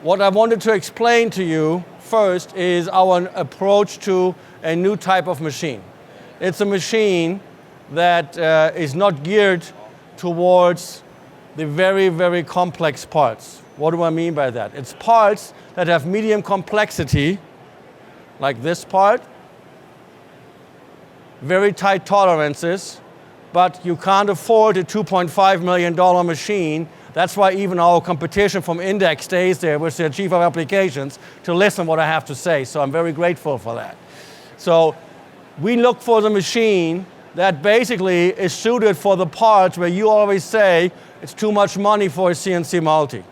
What I wanted to explain to you first is our approach to a new type of machine. It's a machine that is not geared towards the very, very complex parts. What do I mean by that? It's parts that have medium complexity, like this part, very tight tolerances, but you can't afford a $2.5 million machine. That's why even our competition from Index stays there with their chief of applications to listen what I have to say. So I'm very grateful for that. So we look for the machine that basically is suited for the parts where you always say it's too much money for a CNC multi.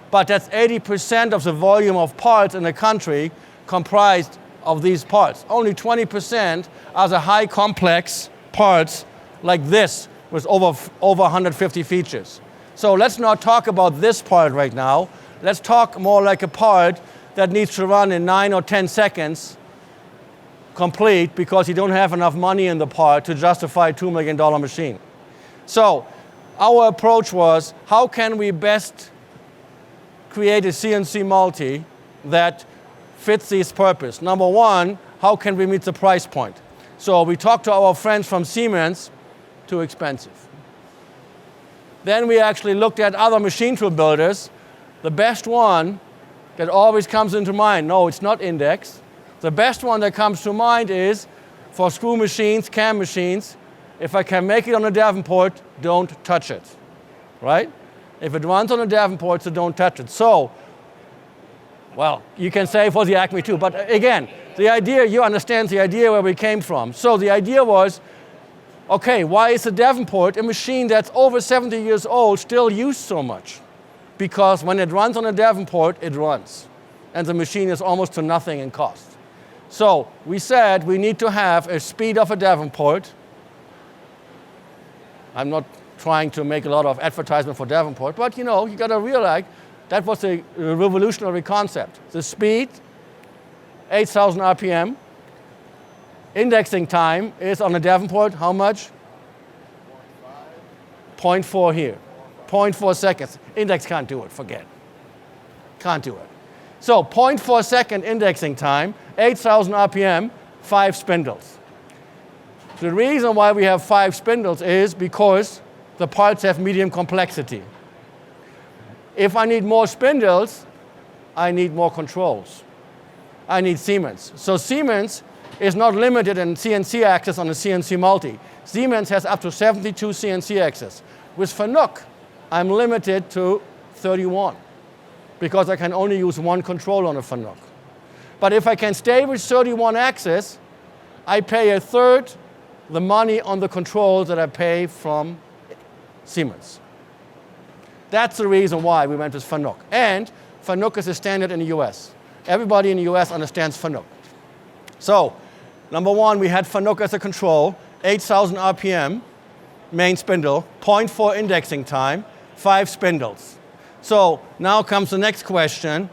But that's 80% of the volume of parts in the country comprised of these parts. Only 20% are the high complex parts like this with over 150 features. So let's not talk about this part right now. Let's talk more like a part that needs to run in 9 or 10 seconds complete because you don't have enough money in the part to justify a $2 million machine. So our approach was, how can we best create a CNC multi that fits this purpose? Number one, how can we meet the price point? So we talked to our friends from Siemens, too expensive. Then we actually looked at other machine tool builders. The best one that always comes into mind, no, it's not Index. The best one that comes to mind is, for screw machines, cam machines, if I can make it on a Davenport, don't touch it, right? If it runs on a Davenport, so don't touch it. So, well, you can say for the Acme too, but again, the idea, you understand the idea where we came from. So the idea was, okay, why is a Davenport, a machine that's over 70 years old, still used so much? Because when it runs on a Davenport, it runs. And the machine is almost to nothing in cost. So we said we need to have a speed of a Davenport. I'm not trying to make a lot of advertisement for Davenport, but you know, you got to realize that was a revolutionary concept. The speed, 8,000 RPM. Indexing time is on a Davenport, how much? 0.4 here, 0.4 seconds. Index can't do it, forget. Can't do it. So 0.4 second indexing time, 8,000 RPM, 5 spindles. The reason why we have 5 spindles is because the parts have medium complexity. If I need more spindles, I need more controls. I need Siemens. So Siemens is not limited in CNC axis on a CNC multi. Siemens has up to 72 CNC axis. With Fanuc, I'm limited to 31 because I can only use one control on a Fanuc. But if I can stay with 31 axis, I pay a third the money on the controls that I pay from Siemens. That's the reason why we went with Fanuc. And Fanuc is a standard in the US. Everybody in the US understands Fanuc. So, number one, we had Fanuc as a control, 8,000 RPM, main spindle, 0.4 indexing time, 5 spindles. So now comes the next question.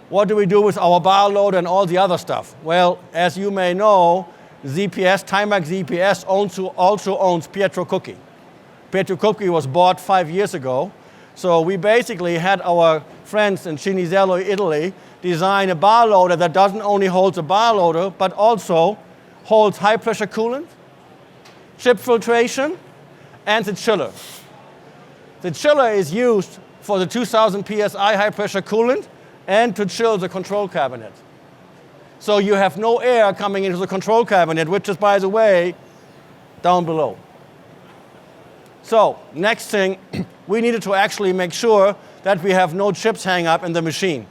What do we do with our bar loader and all the other stuff? Well, as you may know, ZPS, Timax ZPS also owns Pietro Cucchi. Pietro Cucchi was bought 5 years ago. So we basically had our friends in Cinisello, Italy, design a bar loader that doesn't only hold the bar loader, but also holds high pressure coolant, chip filtration, and the chiller. The chiller is used for the 2000 PSI high pressure coolant and to chill the control cabinet. So you have no air coming into the control cabinet, which is, by the way, down below. So next thing, we needed to actually make sure that we have no chips hang up in the machine,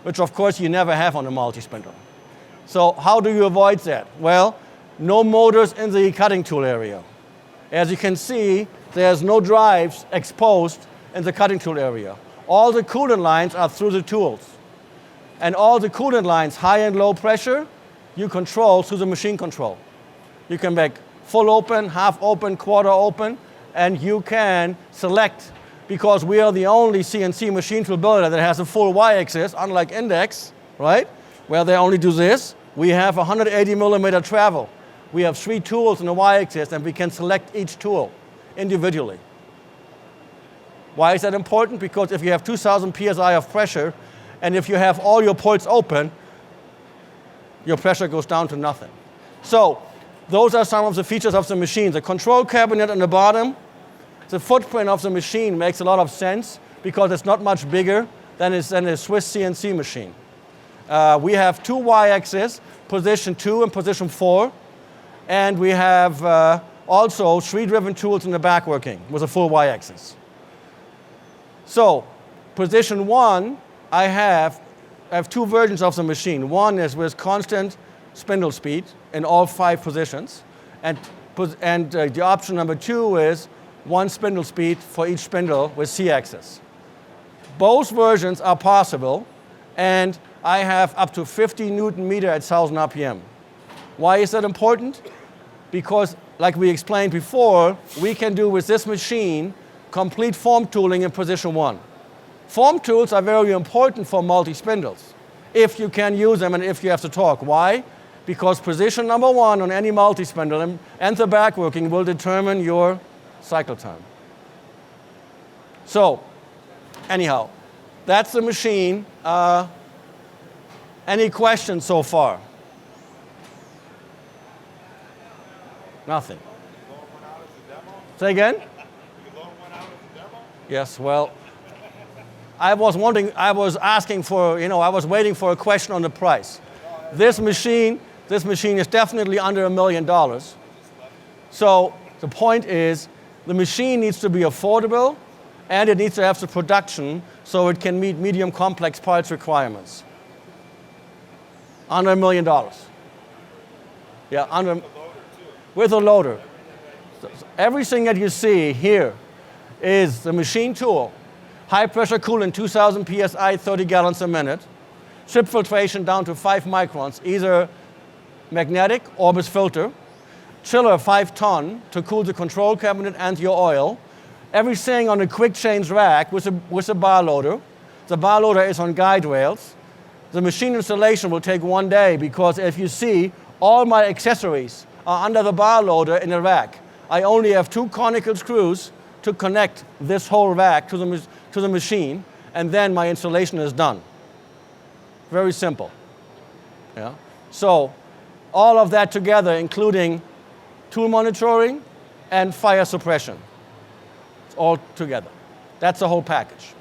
which of course you never have on a multi-spindle. So how do you avoid that? Well, no motors in the cutting tool area. As you can see, there's no drives exposed in the cutting tool area. All the coolant lines are through the tools. And all the coolant lines, high and low pressure, you control through the machine control. You can make full open, half open, quarter open, and you can select, because we are the only CNC machine tool builder that has a full Y-axis, unlike Index, right? Where they only do this. We have 180 millimeter travel. We have 3 tools in the Y-axis, and we can select each tool individually. Why is that important? Because if you have 2,000 PSI of pressure And if you have all your ports open, your pressure goes down to nothing. So those are some of the features of the machine. The control cabinet on the bottom, the footprint of the machine makes a lot of sense because it's not much bigger than a Swiss CNC machine. We have 2 y-axes, position 2 and position 4. And we have also 3 driven tools in the back working with a full y-axis. So position 1, I have 2 versions of the machine. One is with constant spindle speed in all 5 positions. And the option number 2 is 1 spindle speed for each spindle with C-axis. Both versions are possible, and I have up to 50 Newton meter at 1,000 RPM. Why is that important? Because, like we explained before, we can do with this machine complete form tooling in position 1. Form tools are very important for multi-spindles, if you can use them and if you have to torque. Why? Because position number 1 on any multi-spindle and the back working will determine your cycle time. So, anyhow, that's the machine. Any questions so far? Nothing. Say again? Yes, well, I was waiting for a question on the price. This machine is definitely under $1 million. So the point is, the machine needs to be affordable, and it needs to have the production so it can meet medium complex parts requirements. Under $1 million. Yeah, with a loader. So everything that you see here is the machine tool, high pressure coolant, 2,000 PSI, 30 gallons a minute, chip filtration down to 5 microns, either magnetic or with filter, chiller 5 ton to cool the control cabinet and your oil, everything on a quick change rack with a bar loader. The bar loader is on guide rails. The machine installation will take 1 day because if you see, all my accessories are under the bar loader in the rack. I only have 2 conical screws to connect this whole rack to the machine, and then my installation is done. Very simple. Yeah. So all of that together, including tool monitoring and fire suppression. It's all together. That's the whole package.